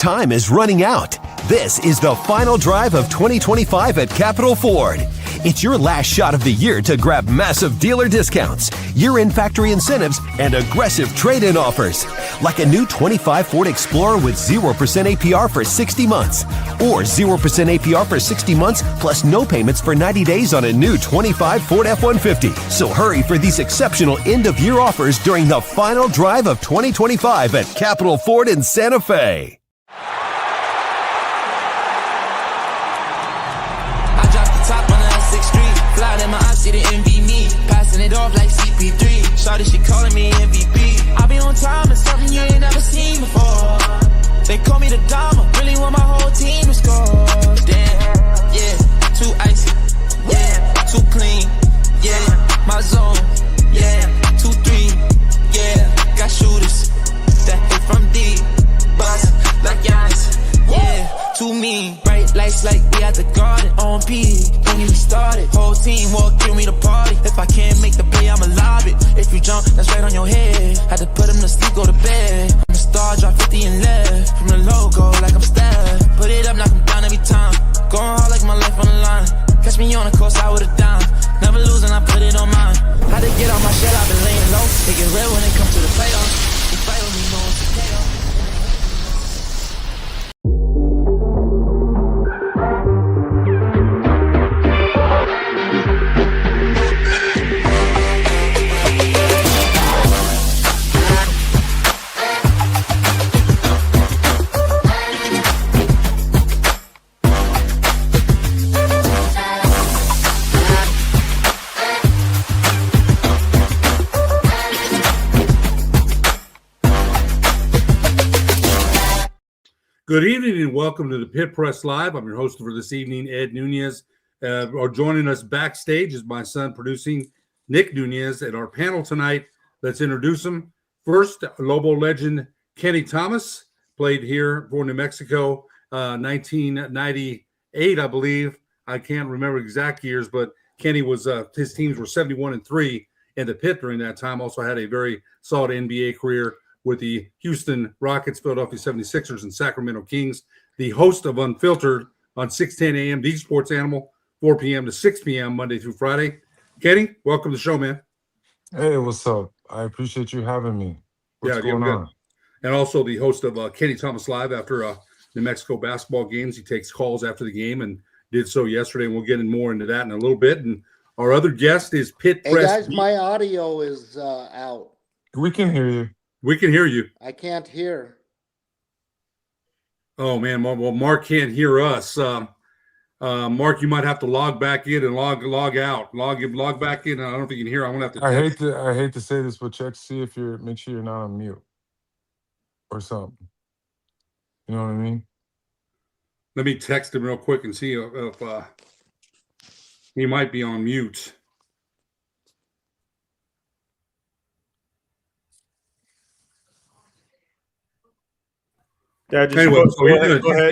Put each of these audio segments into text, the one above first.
Time is running out. This is the final drive of 2025 at Capital Ford. It's your last shot of the year to grab massive dealer discounts, year-end factory incentives, and aggressive trade-in offers. Like a new 25 Ford Explorer with 0% APR for 60 months. Or 0% APR for 60 months plus no payments for 90 days on a new 25 Ford F-150. So hurry for these exceptional end-of-year offers during the final drive of 2025 at Capital Ford in Santa Fe. See the MVP, passing it off like CP3. Shawty, she calling me MVP. I be on time and something you ain't never seen before. They call me the Dama, really want my whole team to score. Damn, yeah, too icy, yeah, too clean, yeah, my zone, yeah, 2-3, yeah, got shooters that hit from deep, bust like Giannis, yeah, too mean. Bright lights like we at the garden on P. Don't get me started. Whole team walk through me to party. If I can't make the play, I'ma lob it. If you jump, that's right on your head. Had to put him to sleep, go to bed. I'm a star, drop 50 and left. From the logo, like I'm Steph. Put it up, knock him down every time. Going hard like my life on the line. Catch me on the course, I would've dime. Never losing, I put it on mine. Had to get out my shell, I've been laying low. They get real when it comes to the playoffs. You fight with me, no one's a KO. Good evening and welcome to the Pit Press Live. I'm your host for this evening, Ed Nunez. Joining us backstage is my son producing, Nick Nunez. At our panel tonight, let's introduce him. First, Lobo legend Kenny Thomas, played here for New Mexico, 1998, I believe. I can't remember exact years, but Kenny was his teams were 71-3 in the pit during that time. Also had a very solid NBA career with the Houston Rockets, Philadelphia 76ers, and Sacramento Kings. The host of Unfiltered on 6:10 a.m. The Sports Animal, 4 p.m. to 6 p.m. Monday through Friday. Kenny, welcome to the show, man. Hey, what's up? I appreciate you having me. What's going on? And also the host of Kenny Thomas Live after New Mexico basketball games. He takes calls after the game and did so yesterday, and we'll get more into that in a little bit. And our other guest is Pit Press. Hey, guys, my audio is out. We can hear you. We can hear you. I can't hear. Oh, man. Well, Mark can't hear us. Mark, you might have to log back in and log out. Log back in. I don't know if you can hear. I'm gonna have to. I hate to say this, but check to see if make sure you're not on mute or something. You know what I mean? Let me text him real quick and see if he might be on mute. Yeah, just anyway,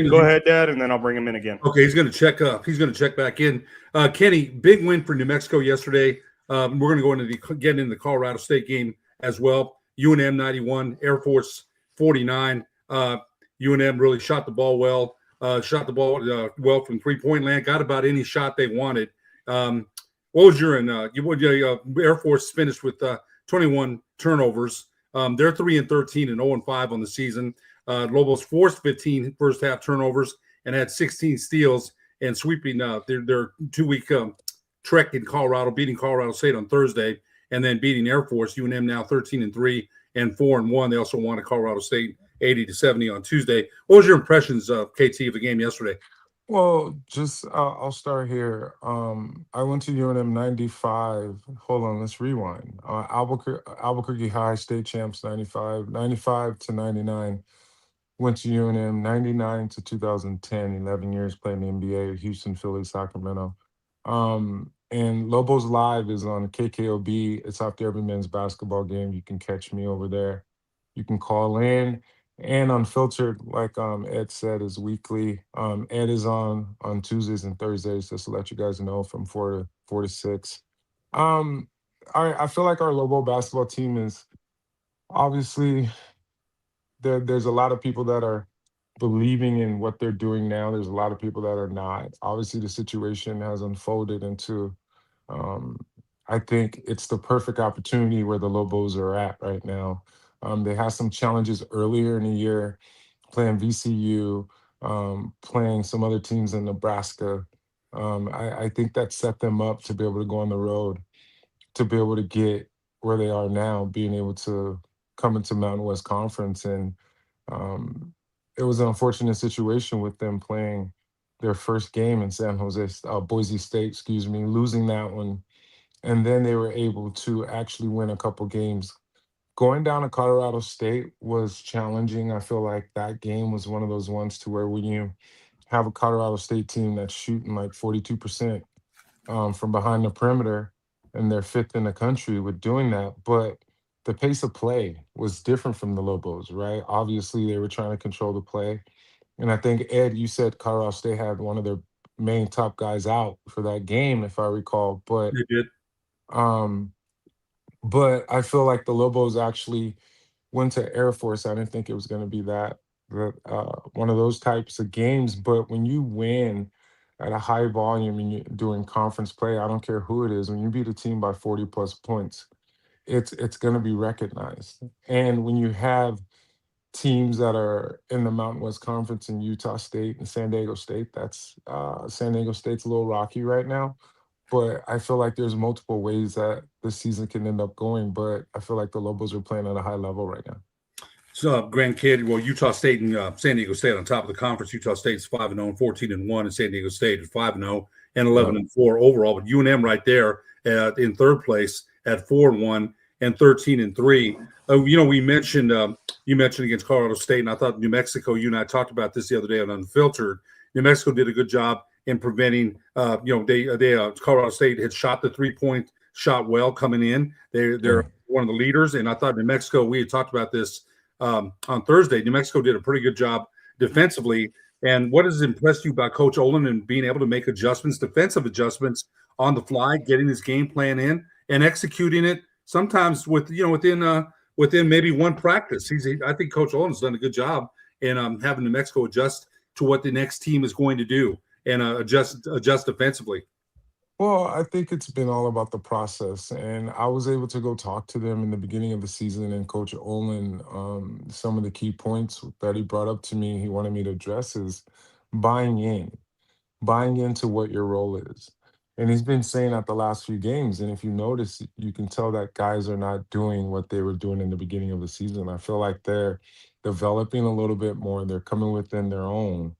go ahead, Dad, and then I'll bring him in again. Okay, he's going to check up. He's going to check back in. Kenny, big win for New Mexico yesterday. We're going to go into the Colorado State game as well. UNM 91, Air Force 49. UNM really shot the ball well. Well from three-point land. Got about any shot they wanted. What was your Air Force finished with 21 turnovers. They're 3-13 and 0-5 on the season. Lobos forced 15 first half turnovers and had 16 steals and sweeping their 2-week trek in Colorado, beating Colorado State on Thursday and then beating Air Force. UNM now 13-3 and 4-1. They also won at Colorado State 80-70 on Tuesday. What was your impressions, KT, of the game yesterday? Well, just I'll start here. I went to UNM 95. Hold on, let's rewind. Albuquerque High State champs 95 to 99. Went to UNM 99 to 2010, 11 years playing the NBA, Houston, Philly, Sacramento. And Lobos Live is on KKOB. It's after every men's basketball game. You can catch me over there. You can call in. And Unfiltered, like Ed said, is weekly. Ed is on Tuesdays and Thursdays, just to let you guys know, from 4 to 6. I feel like our Lobo basketball team is obviously there's a lot of people that are believing in what they're doing now. There's a lot of people that are not. Obviously, the situation has unfolded into, um, I think it's the perfect opportunity where the Lobos are at right now. They had some challenges earlier in the year, playing VCU, playing some other teams in Nebraska. I think that set them up to be able to go on the road, to be able to get where they are now, being able to come into Mountain West Conference. And um, it was an unfortunate situation with them playing their first game in Boise State, excuse me, losing that one. And then they were able to actually win a couple games. Going down to Colorado State was challenging. I feel like that game was one of those ones to where when you have a Colorado State team that's shooting like 42% from behind the perimeter, and they're fifth in the country with doing that. But the pace of play was different from the Lobos, right? Obviously, they were trying to control the play. And I think, Ed, you said Colorado State had one of their main top guys out for that game, if I recall. They did. Um, but I feel like the Lobos actually went to Air Force. I didn't think it was going to be one of those types of games. But when you win at a high volume and you're doing conference play, I don't care who it is. When you beat a team by 40 plus points, it's going to be recognized. And when you have teams that are in the Mountain West Conference in Utah State and San Diego State, that's San Diego State's a little rocky right now. But I feel like there's multiple ways that the season can end up going. But I feel like the Lobos are playing at a high level right now. So, Grand Kid, well, Utah State and San Diego State on top of the conference. Utah State's 5-0 and 14-1, and San Diego State is 5-0 and 11-4 overall. But UNM right there in third place at 4-1 and 13-3. We mentioned you mentioned against Colorado State, and I thought New Mexico. You and I talked about this the other day on Unfiltered. New Mexico did a good job in preventing. Colorado State had shot the 3-point shot well coming in. They're one of the leaders, and I thought New Mexico. We had talked about this on Thursday. New Mexico did a pretty good job defensively. And what has impressed you about Coach Olin and being able to make defensive adjustments on the fly, getting his game plan in and executing it sometimes within maybe one practice. I think Coach Olin's done a good job in having New Mexico adjust to what the next team is going to do and adjust defensively. Well, I think it's been all about the process, and I was able to go talk to them in the beginning of the season. And Coach Olin, some of the key points that he brought up to me, he wanted me to address is buying in, buying into what your role is. And he's been saying that the last few games. And if you notice, you can tell that guys are not doing what they were doing in the beginning of the season. I feel like they're developing a little bit more. They're coming within their own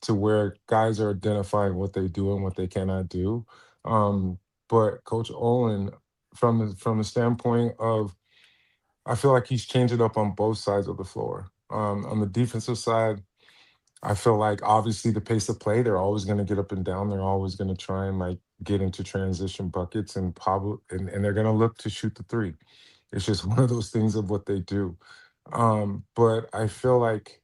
to where guys are identifying what they do and what they cannot do. Um, but Coach Olin, from the standpoint of, I feel like he's changed it up on both sides of the floor. On the defensive side, I feel like obviously the pace of play, they're always going to get up and down. They're always going to try and like get into transition buckets and probably and they're going to look to shoot the three. It's just one of those things of what they do. But I feel like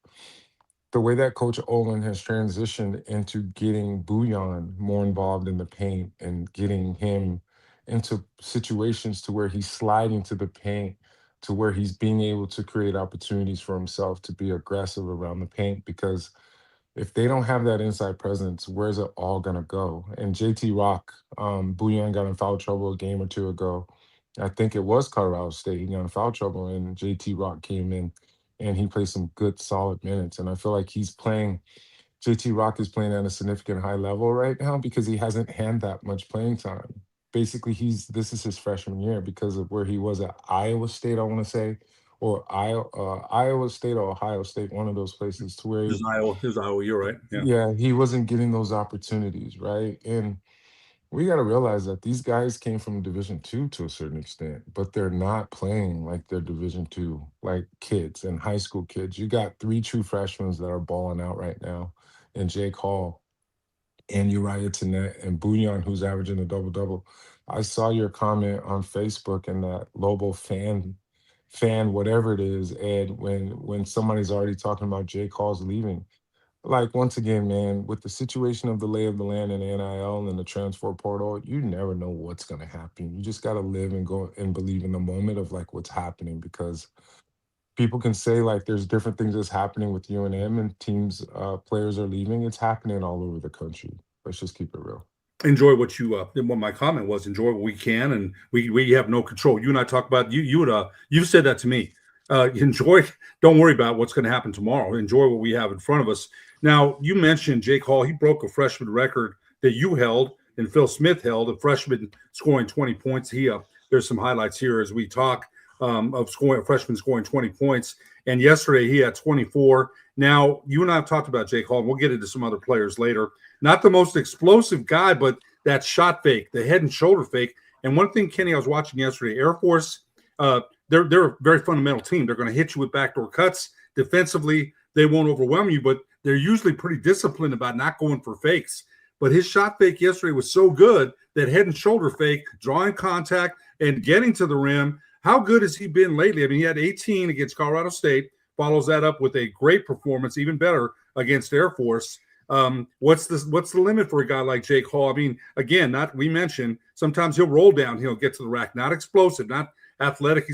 the way that Coach Olin has transitioned into getting Bouillon more involved in the paint and getting him into situations to where he's sliding to the paint, to where he's being able to create opportunities for himself to be aggressive around the paint. Because if they don't have that inside presence, where's it all gonna go? And JT Rock, Bouillon got in foul trouble a game or two ago. I think it was Colorado State. He got in foul trouble, and JT Rock came in and he played some good, solid minutes. And I feel like JT Rock is playing at a significant high level right now because he hasn't had that much playing time. Basically, this is his freshman year because of where he was at Iowa State, I want to say, or Iowa State or Ohio State, one of those places to where Here's Iowa. You're right. yeah, he wasn't getting those opportunities, right? And we got to realize that these guys came from Division II to a certain extent, but they're not playing like they're Division II, like kids and high school kids. You got three true freshmen that are balling out right now, and Jake Hall and Uriah Tenet and Bouillon, who's averaging a double-double. I saw your comment on Facebook and that Lobo fan, whatever it is, Ed, when somebody's already talking about Jake Hall's leaving. Like, once again, man, with the situation of the lay of the land and NIL and the transfer portal, you never know what's going to happen. You just got to live and go and believe in the moment of like what's happening because people can say like there's different things that's happening with UNM and teams, players are leaving. It's happening all over the country. Let's just keep it real. Enjoy what you what my comment was. Enjoy what we can, and we have no control. You and I talk about you said that to me. Enjoy. Don't worry about what's going to happen tomorrow. Enjoy what we have in front of us. Now, you mentioned Jake Hall. He broke a freshman record that you held and Phil Smith held, a freshman scoring 20 points. There's some highlights here as we talk of scoring a freshman scoring 20 points. And yesterday he had 24. Now, you and I have talked about Jake Hall, and we'll get into some other players later. Not the most explosive guy, but that shot fake, the head and shoulder fake. And one thing, Kenny, I was watching yesterday, Air Force, they're a very fundamental team. They're going to hit you with backdoor cuts. Defensively, they won't overwhelm you, but they're usually pretty disciplined about not going for fakes. But his shot fake yesterday was so good, that head and shoulder fake, drawing contact and getting to the rim. How good has he been lately? I mean, he had 18 against Colorado State, follows that up with a great performance, even better against Air Force. What's the limit for a guy like Jake Hall? I mean, again, we mentioned sometimes he'll roll down, he'll get to the rack, not explosive, not athletic.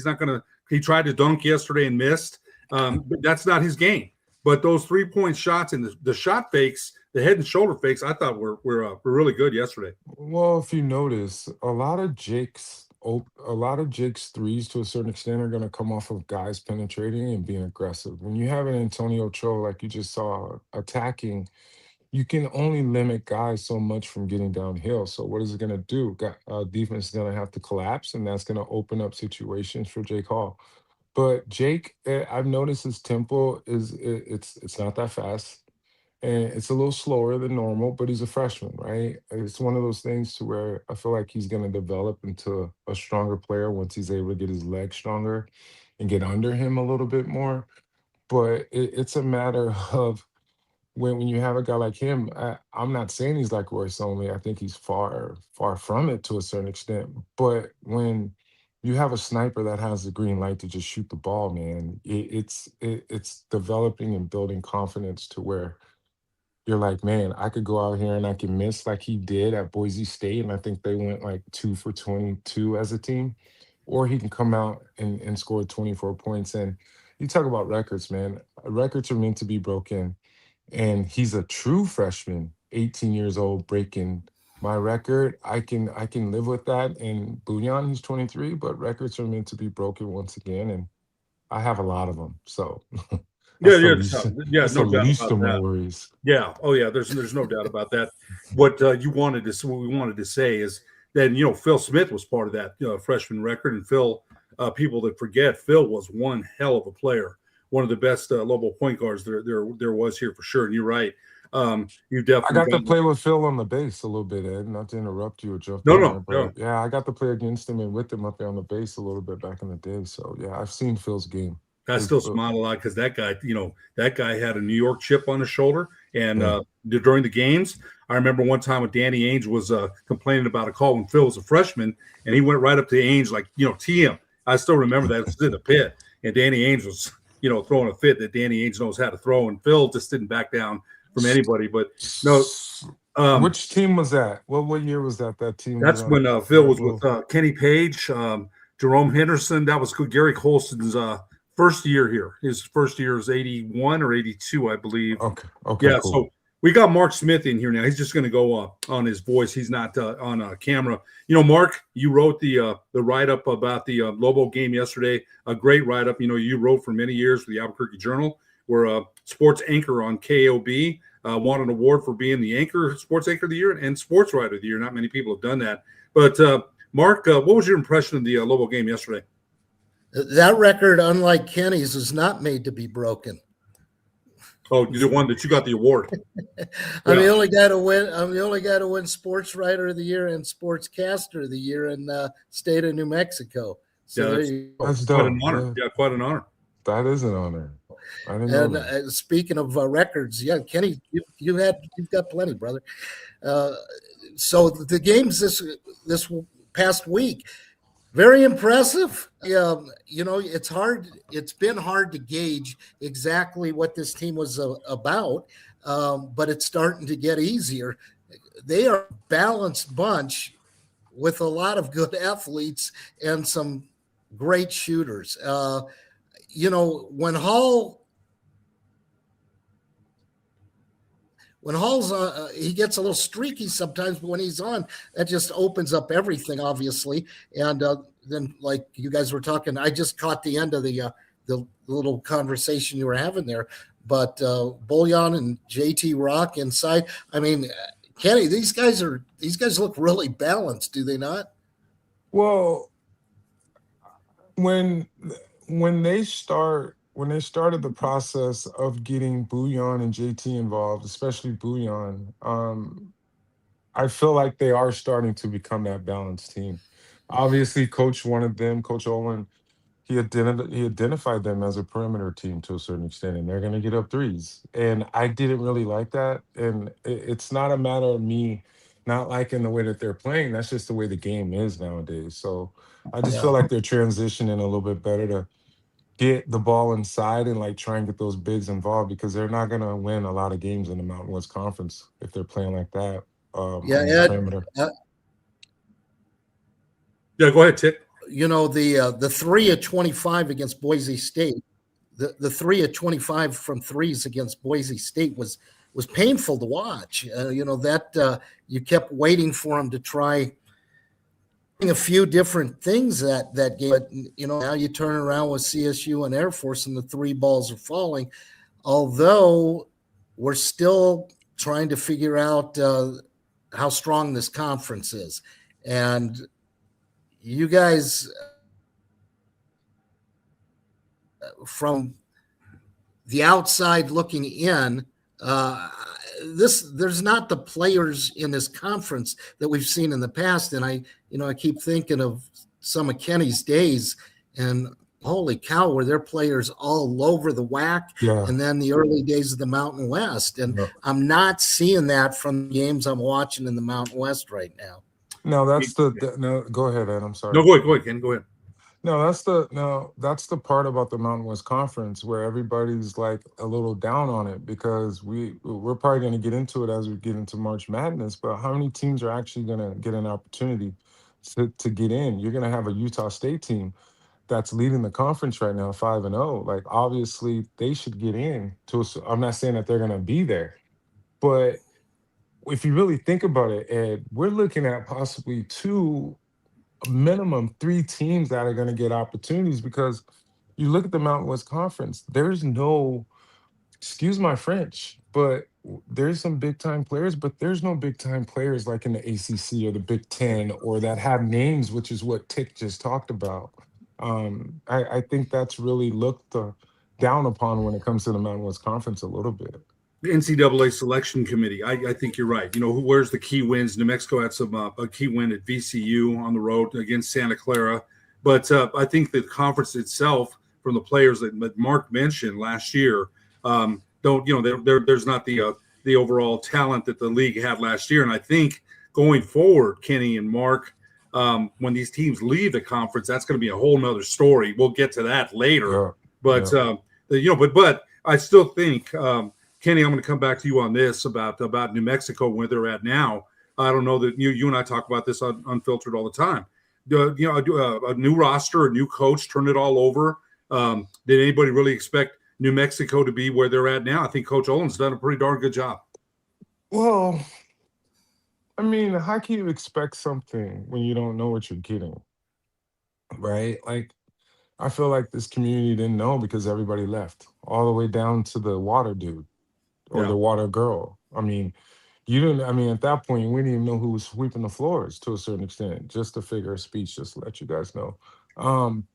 He tried to dunk yesterday and missed. But that's not his game. But those 3-point shots and the shot fakes, the head and shoulder fakes, I thought were really good yesterday. Well, if you notice, a lot of Jake's threes to a certain extent are going to come off of guys penetrating and being aggressive. When you have an Antonio Cho, like you just saw, attacking, you can only limit guys so much from getting downhill. So what is it going to do? Defense is going to have to collapse, and that's going to open up situations for Jake Hall. But Jake, I've noticed his tempo it's not that fast, and it's a little slower than normal. But he's a freshman, right? It's one of those things to where I feel like he's going to develop into a stronger player once he's able to get his legs stronger and get under him a little bit more. But it's a matter of when you have a guy like him. I'm not saying he's like Royce Only. I think he's far from it to a certain extent. But when you have a sniper that has the green light to just shoot the ball, man, it's developing and building confidence to where you're like, man, I could go out here and I can miss like he did at Boise State, and I think they went like 2 for 22 as a team, or he can come out and score 24 points. And you talk about records, man. Records are meant to be broken, and he's a true freshman, 18 years old, breaking my record. I can live with that. And Bunyan, he's 23, but records are meant to be broken once again, and I have a lot of them. So No that's the doubt least about of my that. worries. Yeah. Oh, yeah. There's no doubt about that. What we wanted to say is that Phil Smith was part of that freshman record, and Phil. People that forget, Phil was one hell of a player, one of the best Lobo point guards there was here for sure. And you're right. You definitely. I got to play with Phil on the base a little bit, Ed. Not to interrupt you or jump No, in no, there, no. but yeah, I got to play against him and with him up there on the base a little bit back in the day. So yeah, I've seen Phil's game. I still smile a lot because that guy had a New York chip on his shoulder. And during the games, I remember one time when Danny Ainge was complaining about a call when Phil was a freshman, and he went right up to Ainge like, tee him. I still remember that. It was in the pit, and Danny Ainge was, throwing a fit that Danny Ainge knows how to throw, and Phil just didn't back down from anybody. But no. Which team was that? What year was that? That team? That's when Phil was with Kenny Page, Jerome Henderson. That was Gary Colston's first year here. His first year is 81 or 82, I believe. Okay. Yeah. Cool. So we got Mark Smith in here now. He's just going to go on his voice. He's not on camera. Mark, you wrote the write-up about the Lobo game yesterday. A great write-up. You wrote for many years for the Albuquerque Journal. We're a sports anchor on KOB. Won an award for being the sports anchor of the year and sports writer of the year. Not many people have done that. But Mark, what was your impression of the Lobo game yesterday? That record, unlike Kenny's, is not made to be broken. Oh, the one that you got the award. I'm the only guy to win Sports Writer of the Year and Sportscaster of the Year in the state of New Mexico. So that's quite an honor. Yeah, quite an honor. That is an honor. I didn't know that. Speaking of records, yeah, Kenny, you've got plenty, brother. So the games this past week, very impressive. It's hard. It's been hard to gauge exactly what this team was about, but it's starting to get easier. They are a balanced bunch with a lot of good athletes and some great shooters. when Hall's he gets a little streaky sometimes, but when he's on, that just opens up everything, obviously. And then, like you guys were talking, I just caught the end of the little conversation you were having there. But Bullion and JT Rock inside. I mean, Kenny, these guys look really balanced, do they not? Well, when when they started the process of getting Bouillon and JT involved, especially Bouillon, I feel like they are starting to become that balanced team. Obviously, Coach wanted them, Coach Olin, he identified them as a perimeter team to a certain extent, and they're going to get up threes. And I didn't really like that. And it's not a matter of me not liking the way that they're playing. That's just the way the game is nowadays. So I just Yeah. feel like they're transitioning a little bit better to get the ball inside and like try and get those bigs involved because they're not going to win a lot of games in the Mountain West Conference if they're playing like that Yeah, on the Ed. perimeter. Yeah, go ahead, Tick. The 3 of 25 against Boise State, the 3 of 25 from threes against Boise State was painful to watch. That you kept waiting for him to try a few different things that game. But now you turn around with CSU and Air Force, and the three balls are falling. Although we're still trying to figure out how strong this conference is, and you guys from the outside looking in, there's not the players in this conference that we've seen in the past. And I keep thinking of some of Kenny's days, and holy cow, were there players all over the WAC, Yeah. and then the early days of the Mountain West. And Yeah. I'm not seeing that from the games I'm watching in the Mountain West right now. No, no. Go ahead, Ed. I'm sorry. No, go ahead, Ken. Go ahead. That's the part about the Mountain West Conference where everybody's like a little down on it because we're probably going to get into it as we get into March Madness. But how many teams are actually going to get an opportunity to get in? You're going to have a Utah State team that's leading the conference right now, 5-0. Like obviously they should get in. I'm not saying that they're going to be there, but if you really think about it, Ed, we're looking at possibly minimum three teams that are going to get opportunities because you look at the Mountain West Conference, there's no, excuse my French, but there's some big time players, but there's no big time players like in the ACC or the Big Ten or that have names, which is what Tick just talked about. I think that's really looked down upon when it comes to the Mountain West Conference a little bit. The NCAA selection committee. I think you're right. Where's the key wins? New Mexico had a key win at VCU on the road against Santa Clara, but I think the conference itself, from the players that Mark mentioned last year, there's not the overall talent that the league had last year. And I think going forward, Kenny and Mark, when these teams leave the conference, that's going to be a whole nother story. We'll get to that later. Yeah. But Yeah. But I still think. Kenny, I'm going to come back to you on this about New Mexico, where they're at now. I don't know that you and I talk about this on Unfiltered all the time. A new roster, a new coach, turn it all over. Did anybody really expect New Mexico to be where they're at now? I think Coach Olin's done a pretty darn good job. Well, I mean, how can you expect something when you don't know what you're getting? Right? Like, I feel like this community didn't know because everybody left, all the way down to the water dude. Or Yeah. the water girl. I mean, you didn't. I mean, at that point, we didn't even know who was sweeping the floors to a certain extent. Just a figure of speech, just to let you guys know.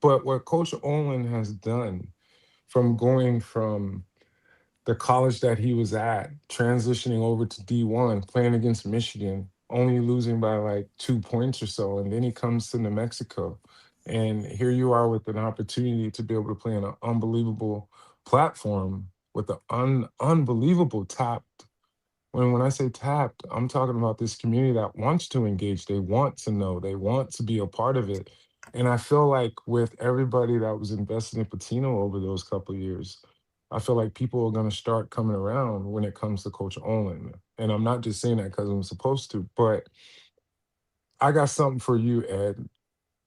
But what Coach Olin has done, from going from the college that he was at, transitioning over to D1, playing against Michigan, only losing by like 2 points or so, and then he comes to New Mexico, and here you are with an opportunity to be able to play on an unbelievable platform with an unbelievable tapped. When I say tapped, I'm talking about this community that wants to engage. They want to know. They want to be a part of it. And I feel like with everybody that was invested in Patino over those couple of years, I feel like people are going to start coming around when it comes to Coach Olin. And I'm not just saying that because I'm supposed to, but I got something for you, Ed.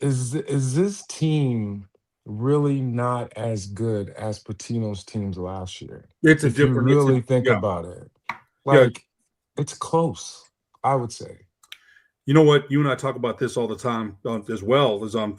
Is this team really not as good as Patino's teams last year. It's a If you different. It's a really think yeah, about it, yeah. like it's close, I would say. You know what? You and I talk about this all the time, as well as on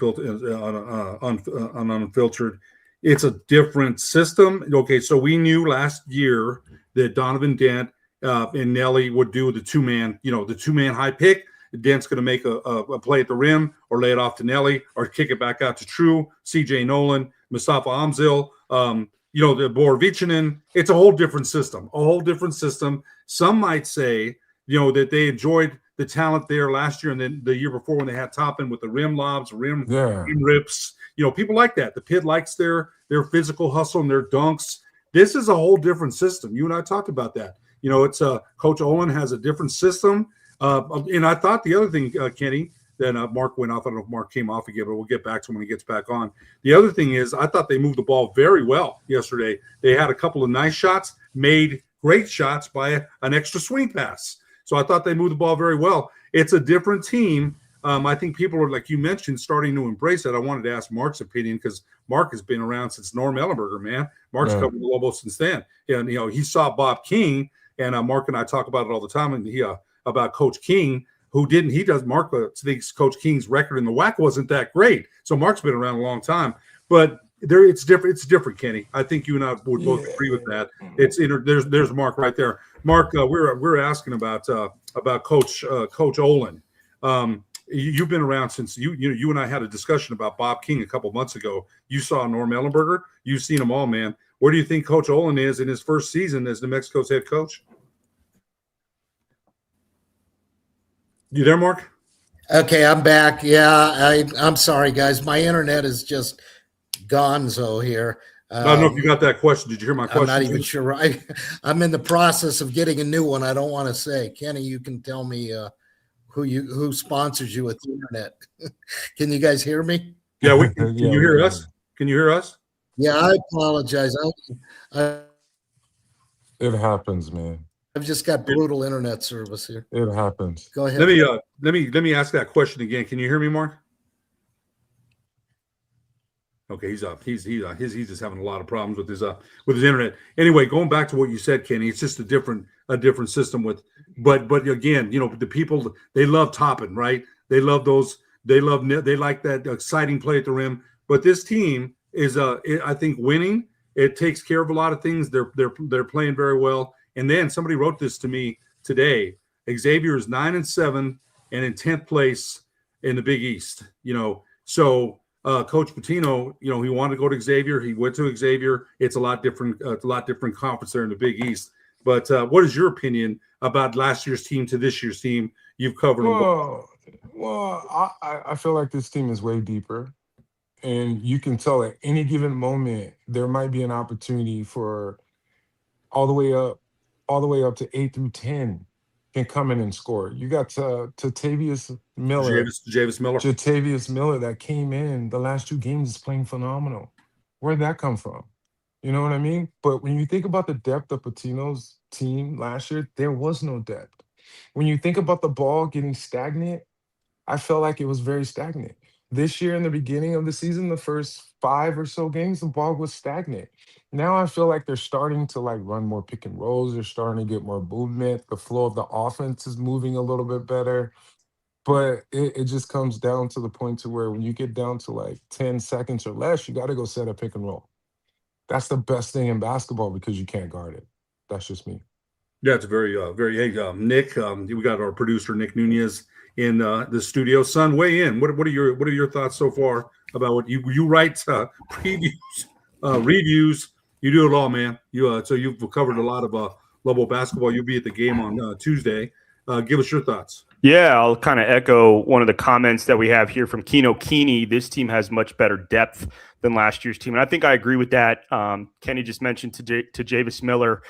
Unfiltered. It's a different system. Okay, so we knew last year that Donovan Dent and Nelly would do the two man high pick. Dent's going to make a play at the rim or lay it off to Nelly or kick it back out to True, CJ Nolan, Mustafa Amzil, the Borovichinen. It's a whole different system, Some might say, that they enjoyed the talent there last year and then the year before when they had Toppin with the rim lobs, rim Yeah. rips. People like that. The Pit likes their physical hustle and their dunks. This is a whole different system. You and I talked about that. It's Coach Olin has a different system. And I thought the other thing, Kenny, that Mark went off. I don't know if Mark came off again, but we'll get back to him when he gets back on. The other thing is I thought they moved the ball very well yesterday. They had a couple of nice shots, made great shots by an extra swing pass. So I thought they moved the ball very well. It's a different team. I think people are, like you mentioned, starting to embrace it. I wanted to ask Mark's opinion because Mark has been around since Norm Ellenberger, man. Mark's covered the Lobos since then. And, he saw Bob King, and Mark and I talk about it all the time, and about Coach King, Mark thinks Coach King's record in the WAC wasn't that great. So Mark's been around a long time. But it's different. It's different, Kenny. I think you and I would both agree with that. There's Mark right there. Mark, we're asking about Coach Olin. You've been around since you and I had a discussion about Bob King a couple months ago. You saw Norm Ellenberger. You've seen them all, man. Where do you think Coach Olin is in his first season as New Mexico's head coach? You there, Mark? Okay, I'm back. Yeah, I'm sorry, guys. My internet is just gonzo here. I don't know if you got that question. Did you hear my question? I'm not even sure. I'm in the process of getting a new one. I don't want to say. Kenny, you can tell me who sponsors you with the internet. Can you guys hear me? Yeah, we can. Can you hear us? Can you hear us? Yeah, I apologize. It happens, man. I've just got brutal internet service here. It happens. Go ahead. Let me ask that question again. Can you hear me, Mark? Okay, he's up. He's just having a lot of problems with his internet. Anyway, going back to what you said, Kenny, it's just a different system but again, the people, they love Toppin, right? They love those. They like that exciting play at the rim. But this team is I think winning. It takes care of a lot of things. They're playing very well. And then somebody wrote this to me today. Xavier is 9-7 and in 10th place in the Big East. So Coach Pitino, he wanted to go to Xavier. He went to Xavier. It's a lot different conference there in the Big East. But what is your opinion about last year's team to this year's team? You've covered them. Well, I feel like this team is way deeper. And you can tell at any given moment, there might be an opportunity for all the way up to 8 through 10 can come in and score. You got Jatavius Miller. Jatavius Miller that came in the last two games is playing phenomenal. Where'd that come from? You know what I mean? But when you think about the depth of Patino's team last year, there was no depth. When you think about the ball getting stagnant, I felt like it was very stagnant. This year in the beginning of the season, the first 5 or so games, the ball was stagnant. Now I feel like they're starting to run more pick and rolls. They're starting to get more movement. The flow of the offense is moving a little bit better. But it just comes down to the point to where when you get down to 10 seconds or less, you got to go set a pick and roll. That's the best thing in basketball because you can't guard it. That's just me. Yeah, it's very, hey, Nick, we got our producer, Nick Nunez, in the studio. Son, weigh in. What are your thoughts so far about what you write previews, reviews? You do it all, man. So you've covered a lot of Lobo basketball. You'll be at the game on Tuesday. Give us your thoughts. Yeah, I'll kind of echo one of the comments that we have here from Keno Keeney. This team has much better depth than last year's team, and I think I agree with that. Kenny just mentioned to Javis Miller.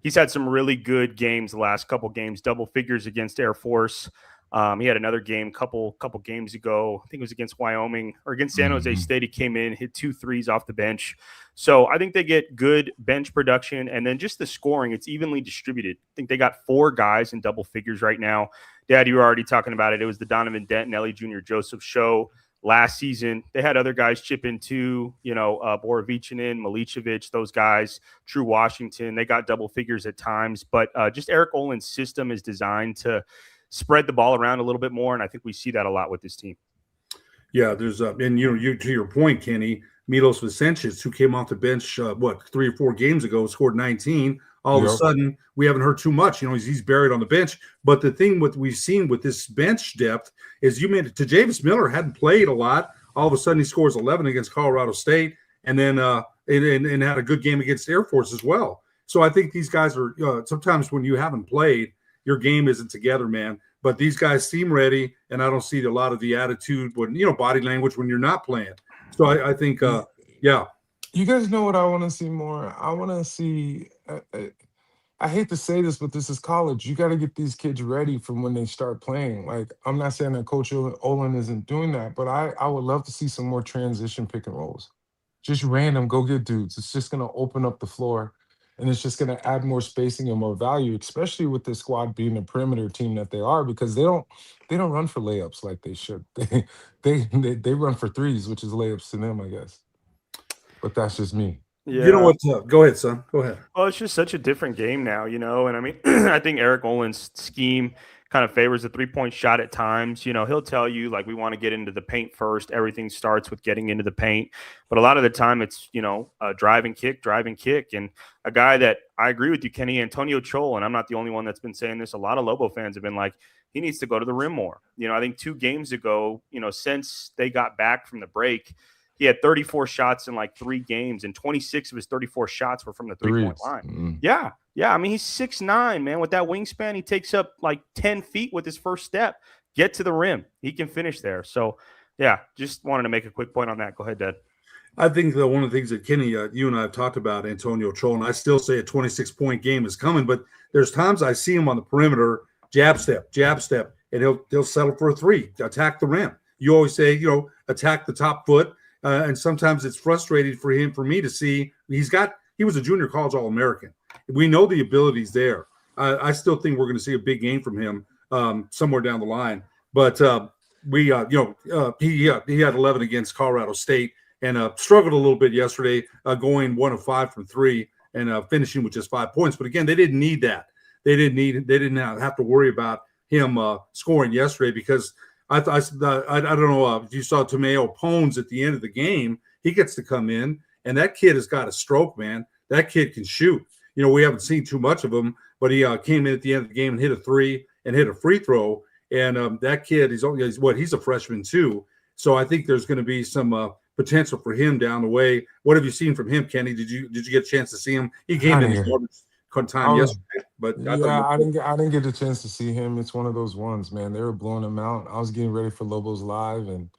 He's had some really good games the last couple games, double figures against Air Force. He had another game couple games ago. I think it was against Wyoming or against San Jose State. He came in, hit 2 threes off the bench. So I think they get good bench production. And then just the scoring, it's evenly distributed. I think they got 4 guys in double figures right now. Dad, you were already talking about it. It was the Donovan Dent and Ellie Jr. Joseph show last season. They had other guys chip in too, Borovichinen, Milicevic, those guys, True Washington. They got double figures at times, but just Eric Olin's system is designed to spread the ball around a little bit more, and I think we see that a lot with this team. Yeah, there's and you to your point, Kenny, Milos Vicentic, who came off the bench 3 or 4 games ago, scored 19. All of a sudden, we haven't heard too much. He's buried on the bench. But the thing we've seen with this bench depth is Javis Miller hadn't played a lot. All of a sudden, he scores 11 against Colorado State, and then and had a good game against Air Force as well. So I think these guys are sometimes when you haven't played, your game isn't together, man. But these guys seem ready, and I don't see a lot of the attitude, body language when you're not playing. So I think, yeah. You guys know what I want to see more? I want to see. I hate to say this, but this is college. You got to get these kids ready from when they start playing. Like, I'm not saying that Coach Olin isn't doing that, but I would love to see some more transition pick and rolls. Just random go get dudes. It's just going to open up the floor, and it's just going to add more spacing and more value, especially with this squad being the perimeter team that they are, because they don't run for layups like they should. They run for threes, which is layups to them, I guess. But that's just me. Yeah. You know what? Go ahead, son. Go ahead. Well, it's just such a different game now, and I mean, I think Eric Olin's scheme kind of favors a 3-point shot at times. He'll tell you, like, we want to get into the paint first. Everything starts with getting into the paint. But a lot of the time it's, drive and kick. And a guy that I agree with you, Kenny, Antonio Chol, and I'm not the only one that's been saying this. A lot of Lobo fans have been like, he needs to go to the rim more. I think 2 games ago, since they got back from the break, he had 34 shots in like 3 games, and 26 of his 34 shots were from the 3-point line. Mm. Yeah. I mean, he's 6'9", man. With that wingspan, he takes up like 10 feet with his first step. Get to the rim. He can finish there. So, yeah, just wanted to make a quick point on that. Go ahead, Dad. I think that one of the things that Kenny, you and I have talked about, Antonio Chol, and I still say a 26-point game is coming, but there's times I see him on the perimeter, jab step, and he'll settle for a 3, attack the rim. You always say, attack the top foot. And sometimes it's frustrating for me to see he was a junior college All-American. We know the ability's there. I still think we're going to see a big game from him somewhere down the line. But he had 11 against Colorado State and struggled a little bit yesterday, going 1 of 5 from 3 and finishing with just 5 points. But again, they didn't need that. They didn't have to worry about him scoring yesterday because I don't know if you saw Tomeo Pones at the end of the game. He gets to come in, and that kid has got a stroke, man. That kid can shoot. We haven't seen too much of him, but he came in at the end of the game and hit a 3 and hit a free throw. And that kid, he's a freshman too. So I think there's going to be some potential for him down the way. What have you seen from him, Kenny? Did you get a chance to see him? He came in time yesterday, but I didn't get a chance to see him. It's one of those ones, man. They were blowing him out. I was getting ready for Lobos Live, and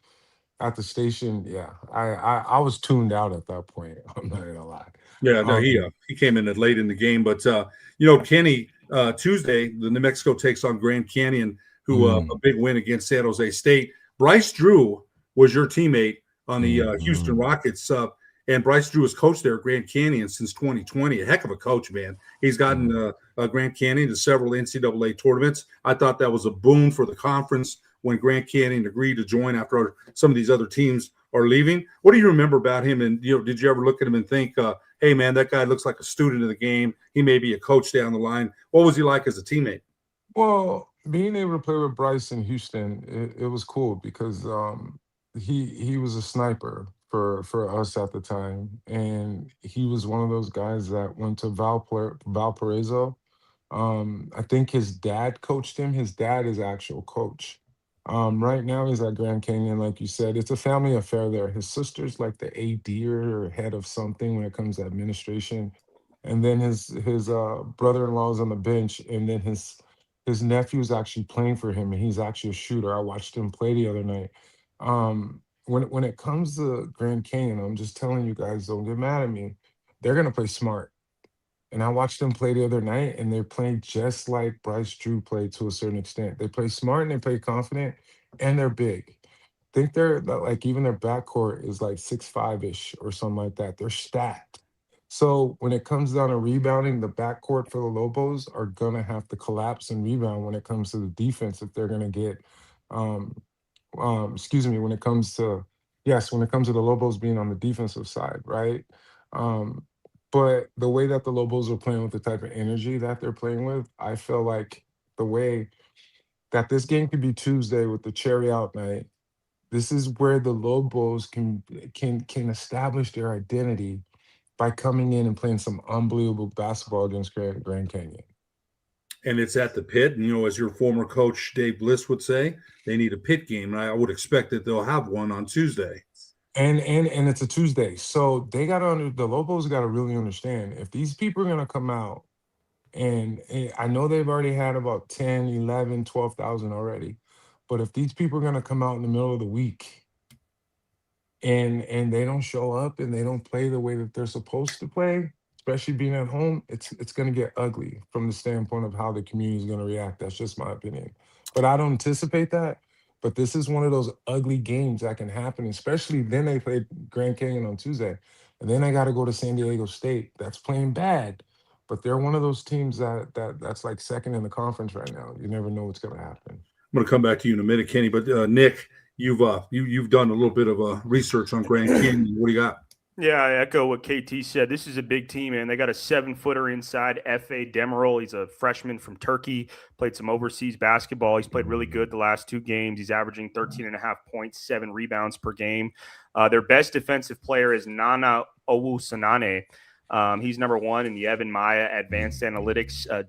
at the station, yeah, I was tuned out at that point. I'm not gonna lie. Yeah, no, he came in late in the game, but Kenny, Tuesday, the New Mexico takes on Grand Canyon, who a big win against San Jose State. Bryce Drew was your teammate on the Houston Rockets. And Bryce Drew has coached there at Grand Canyon since 2020. A heck of a coach, man. He's gotten Grand Canyon to several NCAA tournaments. I thought that was a boon for the conference when Grand Canyon agreed to join after some of these other teams are leaving. What do you remember about him? And did you ever look at him and think, hey, man, that guy looks like a student of the game. He may be a coach down the line. What was he like as a teammate? Well, being able to play with Bryce in Houston, it was cool because he was a sniper for us at the time, and he was one of those guys that went to Valparaiso. I think his dad coached him. His dad is actual coach. Right now he's at Grand Canyon, like you said. It's a family affair there. His sister's like the AD or head of something when it comes to administration, and then his brother-in-law is on the bench, and then his nephew's actually playing for him, and he's actually a shooter. I watched him play the other night. When it comes to Grand Canyon, I'm just telling you guys, don't get mad at me. They're going to play smart. And I watched them play the other night, and they're playing just like Bryce Drew played to a certain extent. They play smart, and they play confident, and they're big. I think they're like even their backcourt is like 6'5" or something like that. They're stacked. So when it comes down to rebounding, the backcourt for the Lobos are going to have to collapse and rebound when it comes to the defense if they're going to get Excuse me, when it comes to the Lobos being on the defensive side, right? Um, but the way that the Lobos are playing with the type of energy that they're playing with, I feel like the way that this game could be Tuesday with the cherry out night. This is where the Lobos can establish their identity by coming in and playing some unbelievable basketball against Grand Canyon. And it's at the pit. And, as your former coach, Dave Bliss, would say, they need a pit game. And I would expect that they'll have one on Tuesday. And it's a Tuesday. So the Lobos got to really understand if these people are going to come out, and I know they've already had about 10, 11, 12,000 already. But if these people are going to come out in the middle of the week and they don't show up and they don't play the way that they're supposed to play, especially being at home, it's going to get ugly from the standpoint of how the community is going to react. That's just my opinion. But I don't anticipate that. But this is one of those ugly games that can happen, especially then they played Grand Canyon on Tuesday. And then I got to go to San Diego State. That's playing bad. But they're one of those teams that's like second in the conference right now. You never know what's going to happen. I'm going to come back to you in a minute, Kenny. But Nick, you've done a little bit of research on Grand Canyon. What do you got? Yeah, I echo what KT said. This is a big team, man. They got a 7-footer inside, F.A. Demirel. He's a freshman from Turkey, played some overseas basketball. He's played really good the last 2 games. He's averaging 13.5 points, 7 rebounds per game. Their best defensive player is Nana Owusanane. He's number 1 in the Evan Maya Advanced Analytics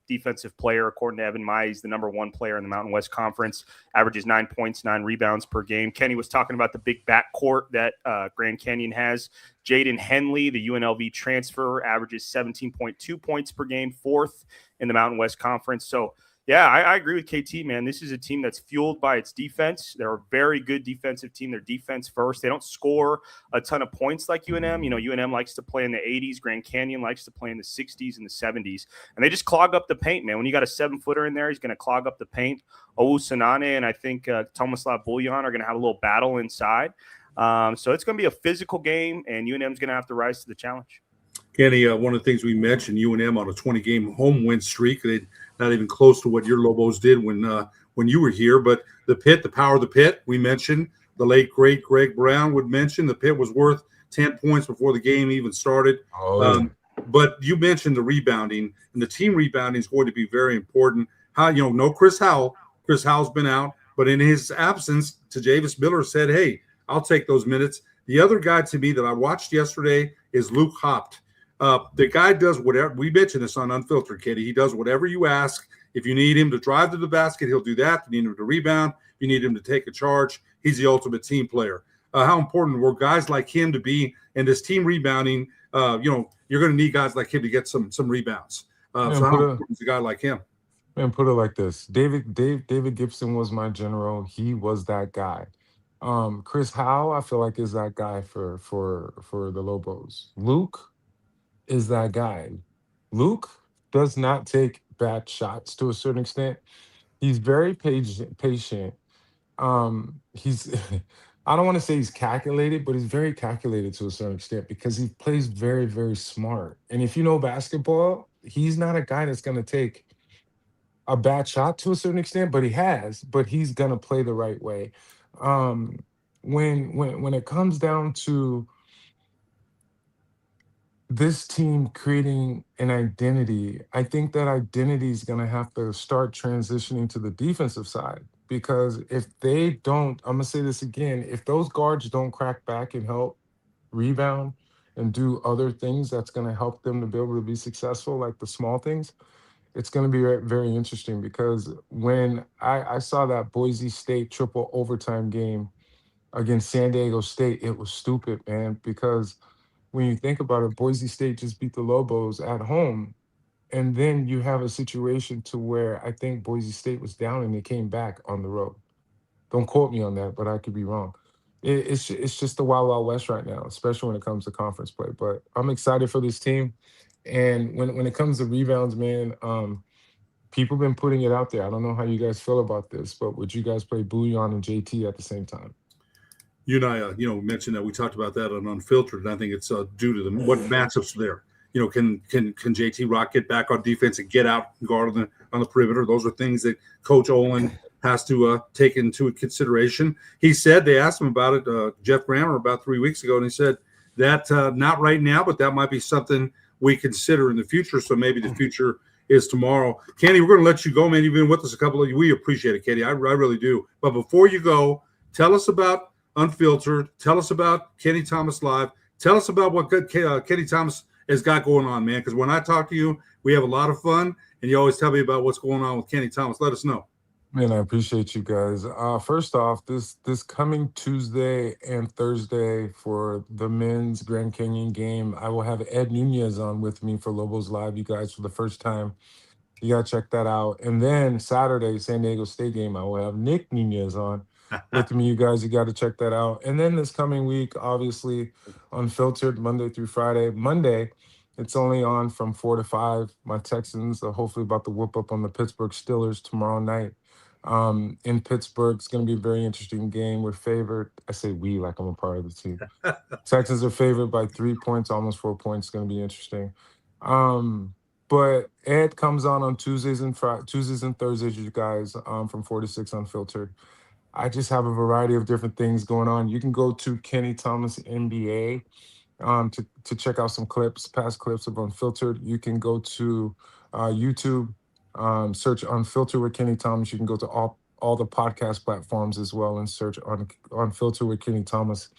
defensive player. According to Evan Maya, he's the number 1 player in the Mountain West Conference, averages 9 points, 9 rebounds per game. Kenny was talking about the big backcourt that Grand Canyon has. Jaden Henley, the UNLV transfer, averages 17.2 points per game, 4th in the Mountain West Conference. So, yeah, I agree with KT, man. This is a team that's fueled by its defense. They're a very good defensive team. They're defense first. They don't score a ton of points like UNM. UNM likes to play in the 80s. Grand Canyon likes to play in the 60s and the 70s. And they just clog up the paint, man. When you got a 7-footer in there, he's going to clog up the paint. Owusanane and I think Tomislav Buljan are going to have a little battle inside. So it's going to be a physical game, and UNM's going to have to rise to the challenge. Kenny, one of the things we mentioned, UNM on a 20-game home win streak. They're not even close to what your Lobos did when you were here. But the pit, the power of the pit, we mentioned. The late, great Greg Brown would mention the pit was worth 10 points before the game even started. But you mentioned the rebounding, and the team rebounding is going to be very important. No Chris Howell. Chris Howell's been out. But in his absence, Javis Miller said, hey, I'll take those minutes. The other guy to me that I watched yesterday is Luke Hopt. The guy does whatever. We mentioned this on Unfiltered, Kitty. He does whatever you ask. If you need him to drive to the basket, he'll do that. If you need him to rebound, if you need him to take a charge, he's the ultimate team player. How important were guys like him to be in this team rebounding? You're going to need guys like him to get some rebounds. So how important is a guy like him? Man, put it like this. David Gibson was my general. He was that guy. Chris Howell, I feel like, is that guy for the Lobos. Luke is that guy. Luke does not take bad shots to a certain extent. He's very patient. He's I don't want to say he's calculated, but he's very calculated to a certain extent because he plays very, very smart. And if you know basketball, he's not a guy that's going to take a bad shot to a certain extent, but he's going to play the right way. When it comes down to this team creating an identity, I think that identity is going to have to start transitioning to the defensive side, because if they don't, I'm going to say this again, if those guards don't crack back and help rebound and do other things that's going to help them to be able to be successful, like the small things, it's going to be very interesting. Because when I saw that Boise State triple overtime game against San Diego State, it was stupid, man, because when you think about it, Boise State just beat the Lobos at home. And then you have a situation to where I think Boise State was down and they came back on the road. Don't quote me on that, but I could be wrong. It's just the Wild Wild West right now, especially when it comes to conference play. But I'm excited for this team. And when it comes to rebounds, man, people have been putting it out there. I don't know how you guys feel about this, but would you guys play Bouillon and JT at the same time? You and I, mentioned that we talked about that on Unfiltered, and I think it's due to what matchups are there. Can JT Rock get back on defense and get out and guard on the perimeter? Those are things that Coach Olin has to take into consideration. He said they asked him about it, Jeff Brammer, about 3 weeks ago, and he said that not right now, but that might be something we consider in the future. So maybe the future is tomorrow. Kenny, we're going to let you go, man. You've been with us a couple of. We appreciate it, Kenny. I really do. But before you go, tell us about Unfiltered. Tell us about Kenny Thomas Live. Tell us about what good Kenny Thomas has got going on, man. Because when I talk to you, we have a lot of fun, and you always tell me about what's going on with Kenny Thomas. Let us know. Man, I appreciate you guys. First off, this coming Tuesday and Thursday for the men's Grand Canyon game, I will have Ed Nunez on with me for Lobos Live, you guys, for the first time. You got to check that out. And then Saturday, San Diego State game, I will have Nick Nunez on with me, you guys. You got to check that out. And then this coming week, obviously, Unfiltered, Monday through Friday. Monday, it's only on from 4 to 5. My Texans are hopefully about to whoop up on the Pittsburgh Steelers tomorrow night. In Pittsburgh, it's going to be a very interesting game. We're favored. I say we like I'm a part of the team. Texans are favored by 3 points, almost 4 points. It's going to be interesting. But Ed comes on Tuesdays and Thursdays, you guys, from 4 to 6 Unfiltered. I just have a variety of different things going on. You can go to Kenny Thomas NBA to check out some past clips of Unfiltered. You can go to YouTube. Search Unfiltered with Kenny Thomas. You can go to all the podcast platforms as well and search Unfiltered with Kenny Thomas.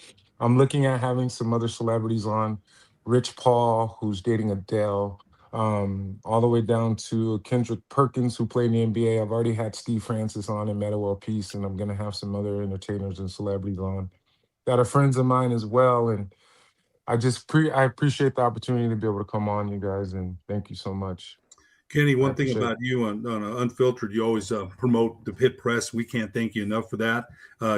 I'm looking at having some other celebrities on. Rich Paul, who's dating Adele, all the way down to Kendrick Perkins, who played in the NBA. I've already had Steve Francis on in Metta World Peace, and I'm going to have some other entertainers and celebrities on that are friends of mine as well. And I appreciate the opportunity to be able to come on, you guys, and thank you so much. Kenny, one thing about you on Unfiltered, you always promote the pit press. We can't thank you enough for that.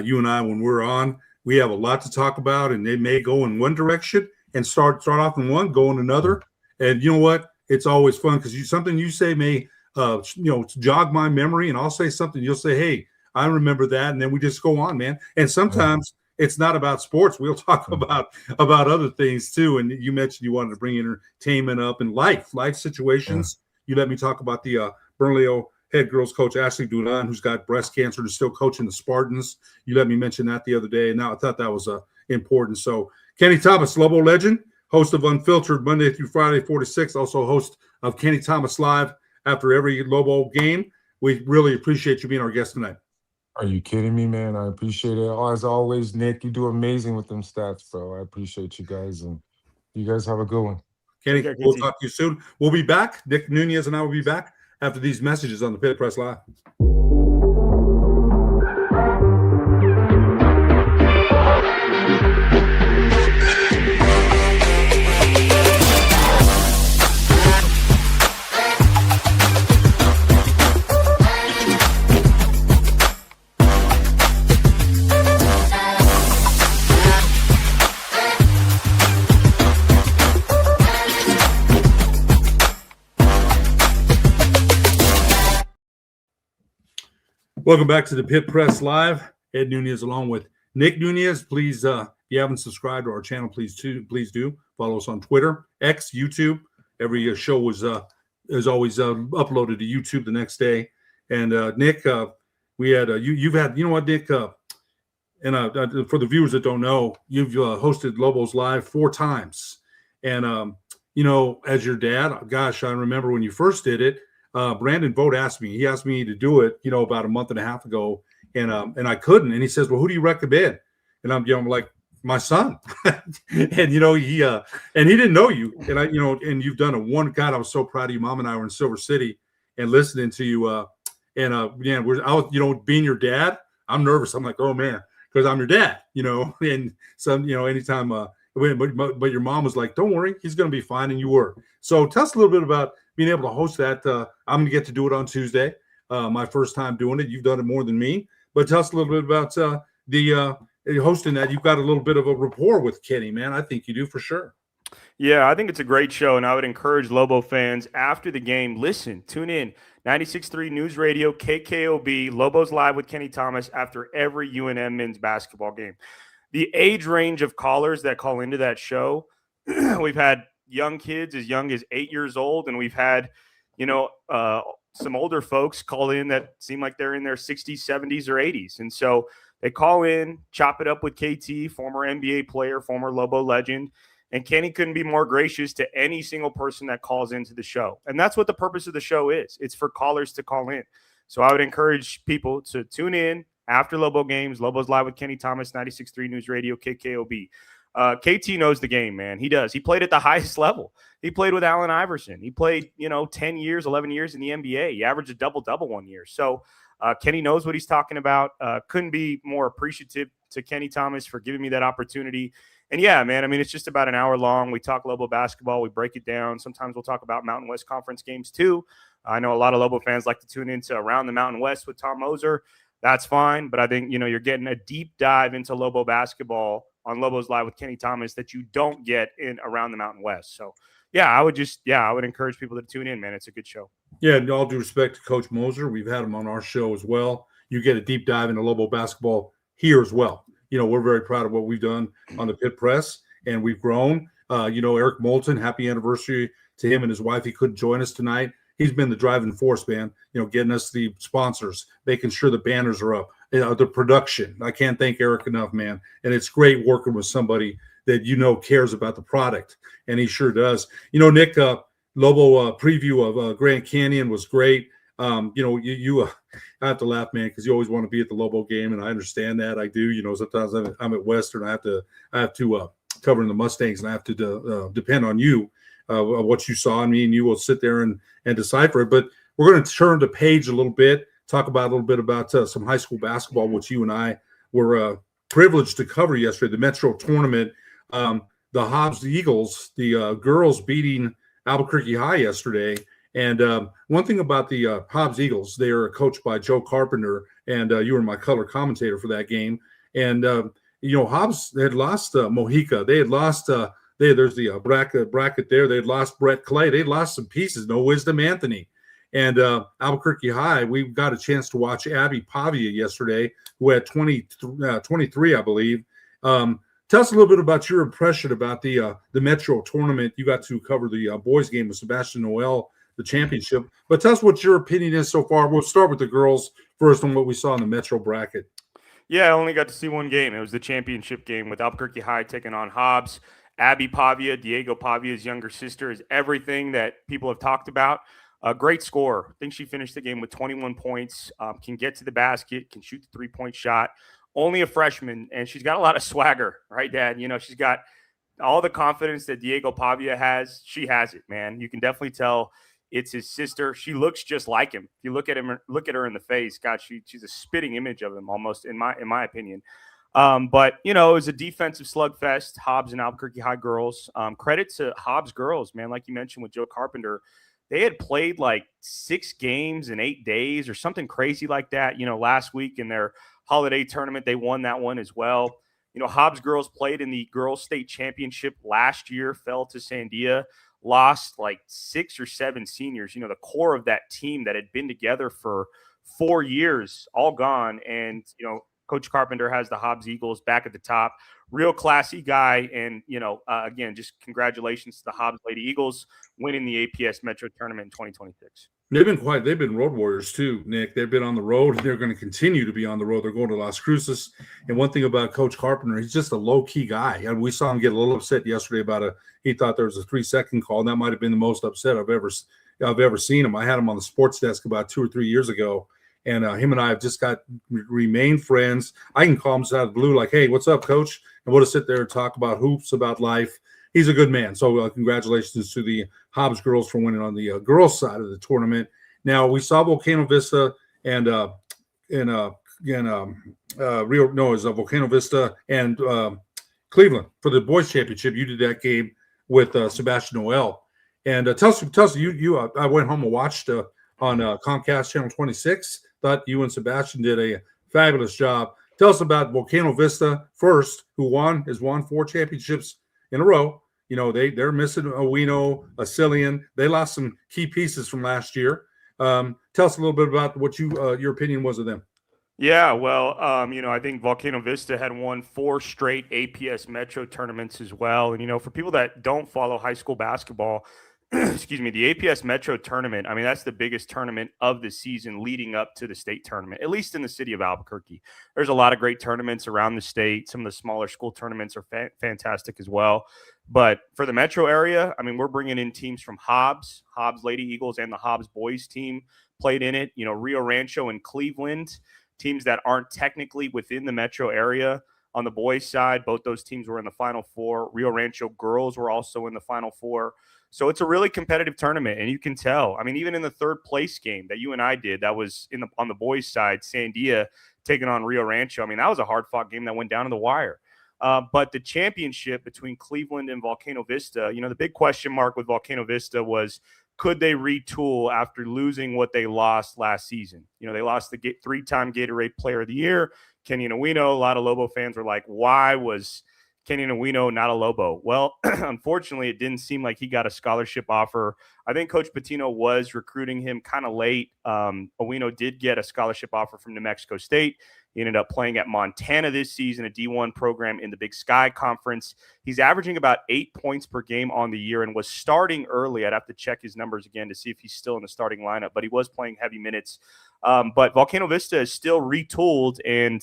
You and I, when we're on, we have a lot to talk about, and they may go in one direction and start off in one, go in another. And you know what? It's always fun because something you say may jog my memory, and I'll say something. You'll say, "Hey, I remember that," and then we just go on, man. And sometimes it's not about sports. We'll talk about other things too. And you mentioned you wanted to bring entertainment up and life situations. You let me talk about the Bernalillo head girls coach, Ashley Duran, who's got breast cancer and is still coaching the Spartans. You let me mention that the other day, and now I thought that was important. So Kenny Thomas, Lobo legend, host of Unfiltered Monday through Friday, 4 to 6, also host of Kenny Thomas Live after every Lobo game. We really appreciate you being our guest tonight. Are you kidding me, man? I appreciate it. As always, Nick, you do amazing with them stats, bro. I appreciate you guys, and you guys have a good one. Kenny, we'll talk to you soon. We'll be back. Nick Nunez and I will be back after these messages on the Pit Press Live. Welcome back to the Pit Press Live. Ed Nunez along with Nick Nunez. Please, if you haven't subscribed to our channel, please do. Follow us on Twitter, X, YouTube. Every show is always uploaded to YouTube the next day. And Nick, we had you've had, you know what, Nick, and for the viewers that don't know, you've hosted Lobos Live 4 times. And as your dad, gosh, I remember when you first did it. Brandon Vogt asked me. He asked me to do it, about a month and a half ago, and I couldn't. And he says, "Well, who do you recommend?" And I'm like, "My son." And he and he didn't know you, and and you've done a one. God, I was so proud of you. Mom and I were in Silver City and listening to you. Being your dad, I'm nervous. I'm like, oh man, because I'm your dad, and some, anytime. But your mom was like, "Don't worry, he's going to be fine," and you were. So tell us a little bit about being able to host that. I'm going to get to do it on Tuesday. My first time doing it. You've done it more than me. But tell us a little bit about the hosting that. You've got a little bit of a rapport with Kenny, man. I think you do for sure. Yeah, I think it's a great show, and I would encourage Lobo fans after the game, tune in. 96.3 News Radio, KKOB, Lobos Live with Kenny Thomas after every UNM men's basketball game. The age range of callers that call into that show, we've had young kids as young as 8 years old, and we've had, some older folks call in that seem like they're in their 60s, 70s, or 80s. And so they call in, chop it up with KT, former NBA player, former Lobo legend. And Kenny couldn't be more gracious to any single person that calls into the show. And that's what the purpose of the show is. It's for callers to call in. So I would encourage people to tune in after Lobo games. Lobos Live with Kenny Thomas, 96.3 News Radio, KKOB. KT knows the game, man. He does. He played at the highest level. He played with Allen Iverson. He played, 10 years, 11 years in the NBA. He averaged a double-double one year. So Kenny knows what he's talking about. Couldn't be more appreciative to Kenny Thomas for giving me that opportunity. And yeah, man, I mean, it's just about an hour long. We talk Lobo basketball. We break it down. Sometimes we'll talk about Mountain West Conference games too. I know a lot of Lobo fans like to tune into Around the Mountain West with Tom Moser. That's fine. But I think, you're getting a deep dive into Lobo basketball on Lobos Live with Kenny Thomas that you don't get in Around the Mountain West. So, I would encourage people to tune in, man. It's a good show. Yeah, and all due respect to Coach Moser, we've had him on our show as well. You get a deep dive into Lobo basketball here as well. We're very proud of what we've done on the Pit Press, and we've grown. Eric Moulton, happy anniversary to him and his wife. He couldn't join us tonight. He's been the driving force, man, getting us the sponsors, making sure the banners are up, the production. I can't thank Eric enough, man. And it's great working with somebody that cares about the product, and he sure does. Nick, Lobo preview of Grand Canyon was great. I have to laugh, man, because you always want to be at the Lobo game, and I understand that. I do. Sometimes I'm at Western. I have to cover in the Mustangs, and I have to depend on you, what you saw in me, and you will sit there and decipher it. But we're going to turn the page a little bit, talk about a little bit about some high school basketball, which you and I were privileged to cover yesterday, the Metro tournament. The Hobbs Eagles, the girls beating Albuquerque High yesterday. And one thing about the Hobbs Eagles, they are coached by Joe Carpenter, and you were my color commentator for that game. And, Hobbs had lost Mojica. They had lost there's the bracket there. They had lost Brett Clay. They had lost some pieces, no Wisdom Anthony. And Albuquerque High, we got a chance to watch Abby Pavia yesterday, who had 23, I believe. Tell us a little bit about your impression about the Metro tournament. You got to cover the boys game with Sebastian Noel, the championship. But tell us what your opinion is so far. We'll start with the girls first on what we saw in the Metro bracket. Yeah, I only got to see one game. It was the championship game with Albuquerque High taking on Hobbs. Abby Pavia, Diego Pavia's younger sister, is everything that people have talked about. A great scorer. I think she finished the game with 21 points, can get to the basket, can shoot the three-point shot. Only a freshman, and she's got a lot of swagger, right, Dad? She's got all the confidence that Diego Pavia has. She has it, man. You can definitely tell it's his sister. She looks just like him. If you look at her in the face, God, she's a spitting image of him almost, in my opinion. But it was a defensive slugfest. Hobbs and Albuquerque High girls. Credit to Hobbs girls, man. Like you mentioned with Joe Carpenter, they had played like 6 games in 8 days or something crazy like that. Last week in their holiday tournament, they won that one as well. Hobbs girls played in the girls state championship last year, fell to Sandia, lost like 6 or 7 seniors. The core of that team that had been together for 4 years, all gone. And, Coach Carpenter has the Hobbs Eagles back at the top. Real classy guy. And, again, just congratulations to the Hobbs Lady Eagles winning the APS Metro Tournament in 2026. They've been road warriors too, Nick. They've been on the road, and they're going to continue to be on the road. They're going to Las Cruces. And one thing about Coach Carpenter, he's just a low-key guy. And we saw him get a little upset yesterday about he thought there was a 3-second call, and that might have been the most upset I've ever seen him. I had him on the sports desk about 2 or 3 years ago. And him and I have just remained friends. I can call him out of the blue, like, hey, what's up, coach? And we'll just sit there and talk about hoops, about life. He's a good man. So congratulations to the Hobbs girls for winning on the girls' side of the tournament. Now, we saw Volcano Vista and Volcano Vista and Cleveland for the boys' championship. You did that game with Sebastian Noel. And tell us, I went home and watched on Comcast Channel 26. Thought you and Sebastian did a fabulous job. Tell us about Volcano Vista first, who has won 4 championships in a row. They're missing a Owino, a Cillian. They lost some key pieces from last year. Tell us a little bit about what your opinion was of them. Yeah, well, I think Volcano Vista had won 4 straight APS Metro tournaments as well. And, for people that don't follow high school basketball, excuse me, the APS Metro tournament, I mean, that's the biggest tournament of the season leading up to the state tournament, at least in the city of Albuquerque. There's a lot of great tournaments around the state. Some of the smaller school tournaments are fantastic as well. But for the Metro area, I mean, we're bringing in teams from Hobbs Lady Eagles, and the Hobbs boys team played in it. You know, Rio Rancho and Cleveland, teams that aren't technically within the Metro area. On the boys' side, both those teams were in the Final Four. Rio Rancho girls were also in the Final Four. So it's a really competitive tournament, and you can tell. I mean, even in the third place game that you and I did, that was on the boys' side, Sandia taking on Rio Rancho. I mean, that was a hard-fought game that went down to the wire. But the championship between Cleveland and Volcano Vista, you know, the big question mark with Volcano Vista was, could they retool after losing what they lost last season? You know, they lost the three-time Gatorade Player of the Year, Kenyon Owino. A lot of Lobo fans were like, why was Kenyon Owino not a Lobo? Well, unfortunately, it didn't seem like he got a scholarship offer. I think Coach Patino was recruiting him kind of late. Owino did get a scholarship offer from New Mexico State. He ended up playing at Montana this season, a D1 program in the Big Sky Conference. He's averaging about 8 points per game on the year and was starting early. I'd have to check his numbers again to see if he's still in the starting lineup, but he was playing heavy minutes. But Volcano Vista is still retooled, and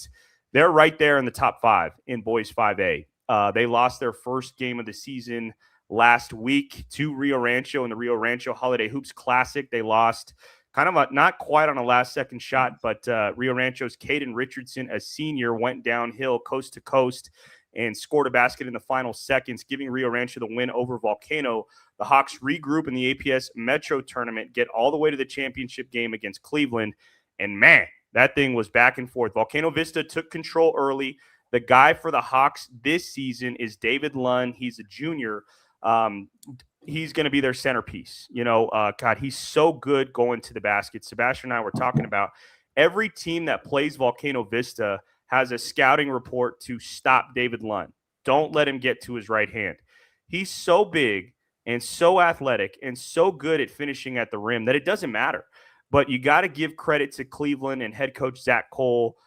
they're right there in the top 5 in boys 5A. They lost their first game of the season last week to Rio Rancho in the Rio Rancho Holiday Hoops Classic. They lost kind of not quite on a last-second shot, but Rio Rancho's Caden Richardson, a senior, went downhill coast to coast and scored a basket in the final seconds, giving Rio Rancho the win over Volcano. The Hawks regroup in the APS Metro tournament, get all the way to the championship game against Cleveland, and man, that thing was back and forth. Volcano Vista took control early. The guy for the Hawks this season is David Lund. He's a junior. He's going to be their centerpiece. You know, God, he's so good going to the basket. Sebastian and I were talking about every team that plays Volcano Vista has a scouting report to stop David Lund. Don't let him get to his right hand. He's so big and so athletic and so good at finishing at the rim that it doesn't matter. But you got to give credit to Cleveland and head coach Zach Cole.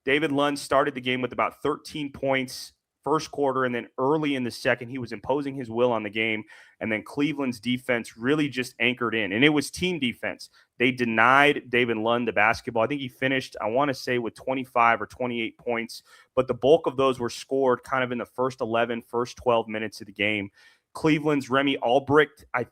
David Lund started the game with about 13 points first quarter, and then early in the second, he was imposing his will on the game, and then Cleveland's defense really just anchored in, and it was team defense. They denied David Lund the basketball. I think he finished, I want to say, with 25 or 28 points, but the bulk of those were scored kind of in the first 12 minutes of the game. Cleveland's Remy Albrecht, I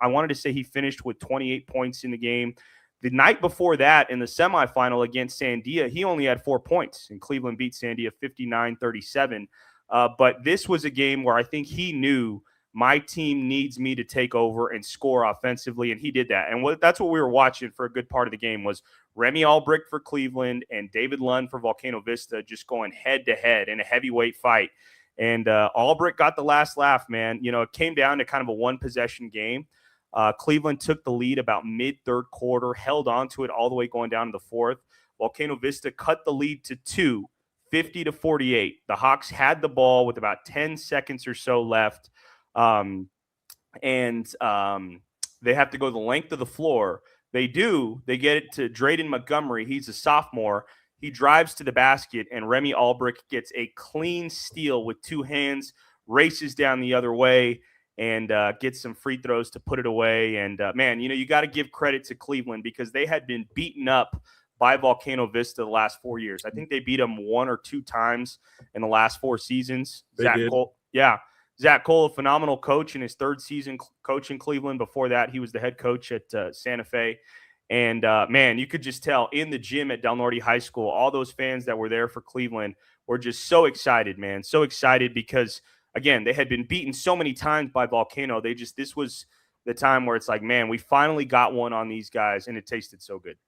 wanted to say he finished with 28 points in the game. The night before that, in the semifinal against Sandia, he only had 4 points, and Cleveland beat Sandia 59-37. But this was a game where I think he knew my team needs me to take over and score offensively, and he did that. And that's what we were watching for a good part of the game was Remy Albrecht for Cleveland and David Lund for Volcano Vista just going head-to-head in a heavyweight fight. And Albrecht got the last laugh, man. You know, it came down to kind of a one-possession game. Cleveland took the lead about mid-third quarter, held on to it all the way going down to the fourth. Volcano Vista cut the lead to 2, 50-48. The Hawks had the ball with about 10 seconds or so left, and they have to go the length of the floor. They do. They get it to Drayden Montgomery. He's a sophomore. He drives to the basket, and Remy Albrecht gets a clean steal with 2 hands, races down the other way, and gets some free throws to put it away. And, man, you know, you got to give credit to Cleveland because they had been beaten up by Volcano Vista the last 4 years. I think they beat them 1 or 2 times in the last 4 seasons. Zach Cole, a phenomenal coach in his 3rd season coaching Cleveland. Before that, he was the head coach at Santa Fe. And, man, you could just tell in the gym at Del Norte High School, all those fans that were there for Cleveland were just so excited, man. So excited because – again, they had been beaten so many times by Volcano. This was the time where it's like, man, we finally got one on these guys, and it tasted so good.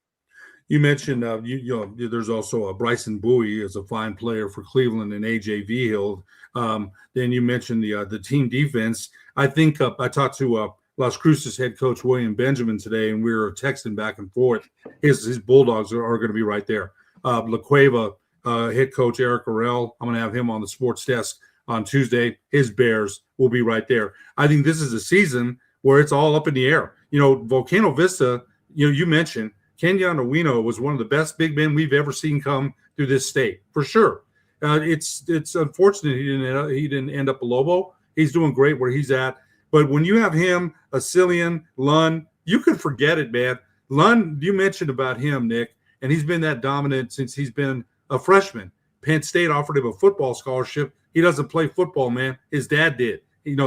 You mentioned, there's also Bryson Bowie is a fine player for Cleveland and AJ Vigil. Then you mentioned the team defense. I think I talked to Las Cruces head coach William Benjamin today, and we were texting back and forth. His Bulldogs are going to be right there. La Cueva head coach Eric Orell, I'm going to have him on the sports desk on Tuesday. His Bears will be right there. I think this is a season where it's all up in the air. You know, Volcano Vista, you mentioned Kenyon Owino was one of the best big men we've ever seen come through this state, for sure. It's unfortunate he didn't end up a Lobo. He's doing great where he's at. But when you have him, Asilian, Lund, you can forget it, man. Lund, you mentioned about him, Nick, and he's been that dominant since he's been a freshman. Penn State offered him a football scholarship. He doesn't play football, man. His dad did.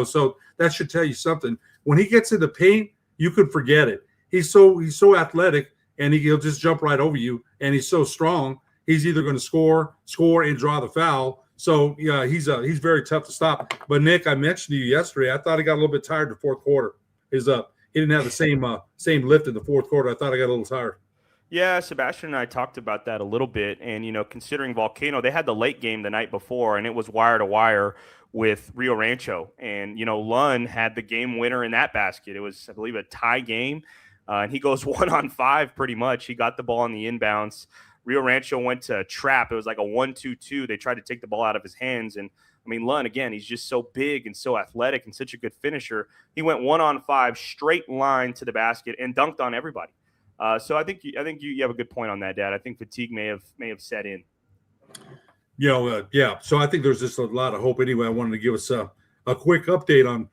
So that should tell you something. When he gets in the paint, you could forget it. He's so athletic, and he'll just jump right over you, and he's so strong. He's either going to score, and draw the foul. So yeah, he's very tough to stop. But Nick, I mentioned to you yesterday, I thought he got a little bit tired in the fourth quarter. He didn't have the same lift in the fourth quarter. I thought I got a little tired. Yeah, Sebastian and I talked about that a little bit. And, considering Volcano, they had the late game the night before, and it was wire to wire with Rio Rancho. And, Lund had the game winner in that basket. It was, I believe, a tie game. And he goes 1-on-5 pretty much. He got the ball on the inbounds. Rio Rancho went to a trap. It was like a 1-2-2. They tried to take the ball out of his hands. And, Lund, again, he's just so big and so athletic and such a good finisher. He went 1-on-5, straight line to the basket, and dunked on everybody. So I think you have a good point on that, Dad. I think fatigue may have set in. Yeah. So I think there's just a lot of hope. Anyway, I wanted to give us a quick update on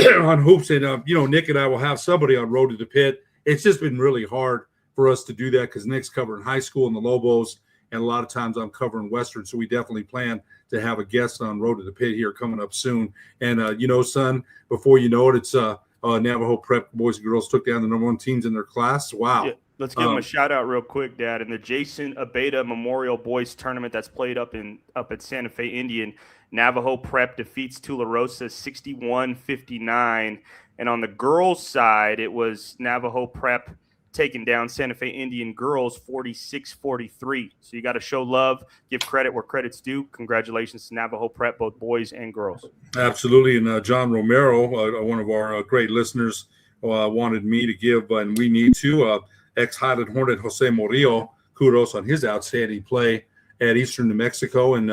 on hoops, and Nick and I will have somebody on Road to the Pit. It's just been really hard for us to do that because Nick's covering high school in the Lobos, and a lot of times I'm covering Western. So we definitely plan to have a guest on Road to the Pit here coming up soon. And son, before you know it, it's Navajo Prep boys and girls took down the number 1 teams in their class. Wow. Yeah, let's give them a shout out real quick, Dad. In the Jason Abeda Memorial Boys Tournament that's played up at Santa Fe Indian, Navajo Prep defeats Tularosa 61-59. And on the girls' side, it was Navajo Prep taking down Santa Fe Indian girls 46-43. So you got to show love, give credit where credit's due. Congratulations to Navajo Prep, both boys and girls. Absolutely. And John Romero, one of our great listeners, wanted me to give, and we need to, ex-Highland Hornet Jose Murillo kudos on his outstanding play at Eastern New Mexico. And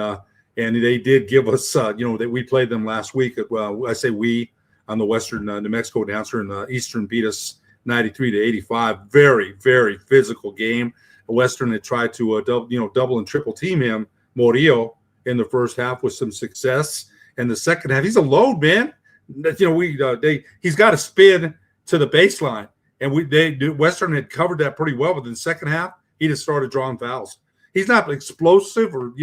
they did give us, that we played them last week. Well, I say we on the Western New Mexico announcer, and Eastern beat us 93-85. Very, very physical game. Western had tried to double and triple team him, Murillo, in the first half with some success. And the second half, he's a load, man. He's got to spin to the baseline, and Western had covered that pretty well. But in the second half, he just started drawing fouls. He's not explosive or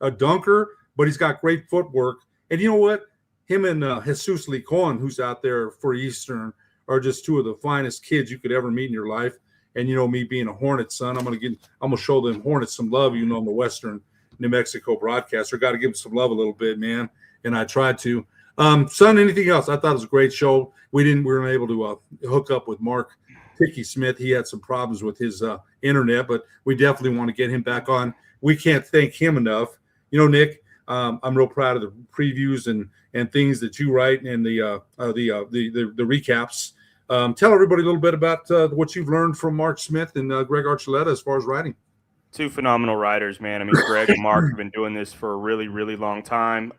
a dunker, but he's got great footwork. And you know what? Him and Jesus Licon, who's out there for Eastern, are just two of the finest kids you could ever meet in your life. And me being a Hornet son, I'm gonna show them Hornets some love. I'm the Western New Mexico broadcaster. Got to give them some love a little bit, man. And I tried to. Son, anything else? I thought it was a great show. We weren't able to hook up with Mark Ticky Smith. He had some problems with his internet, but we definitely want to get him back on. We can't thank him enough. Nick, I'm real proud of the previews and things that you write and the recaps. Tell everybody a little bit about what you've learned from Mark Smith and Greg Archuleta as far as writing. Two phenomenal writers, man. Greg and Mark have been doing this for a really, really long time.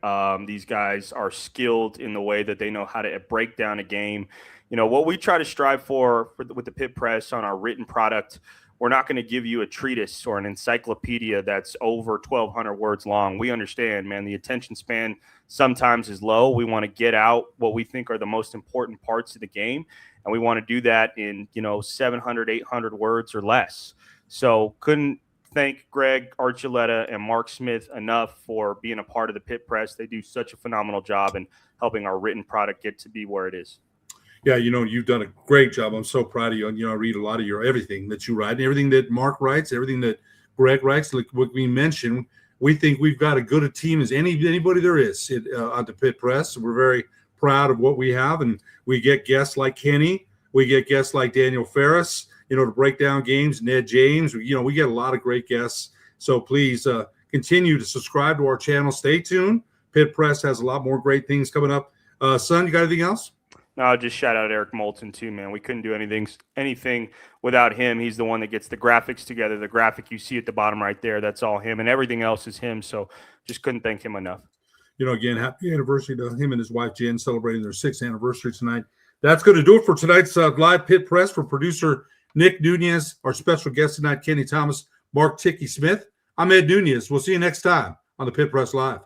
These guys are skilled in the way that they know how to break down a game. What we try to strive for with the Pit Press on our written product, we're not going to give you a treatise or an encyclopedia that's over 1,200 words long. We understand, man, the attention span sometimes is low. We want to get out what we think are the most important parts of the game, and we want to do that in 700, 800 words or less. So couldn't thank Greg Archuleta and Mark Smith enough for being a part of the Pit Press. They do such a phenomenal job in helping our written product get to be where it is. Yeah, you've done a great job. I'm so proud of you. I read a lot of your everything that you write, and everything that Mark writes, everything that Greg writes. Like what we mentioned, we think we've got as good a team as anybody there is on the Pit Press. We're very proud of what we have, and we get guests like Kenny. We get guests like Daniel Ferris, to break down games. Ned James. We get a lot of great guests. So please continue to subscribe to our channel. Stay tuned. Pit Press has a lot more great things coming up. Son, you got anything else? No, I'll just shout out Eric Moulton too, man. We couldn't do anything without him. He's the one that gets the graphics together. The graphic you see at the bottom right there, that's all him, and everything else is him. So just couldn't thank him enough. Again, happy anniversary to him and his wife Jen, celebrating their 6th anniversary tonight. That's going to do it for tonight's live Pit Press. For producer Nick Nunez, our special guest tonight, Kenny Thomas, Mark Ticky Smith. I'm Ed Nunez. We'll see you next time on the Pit Press Live.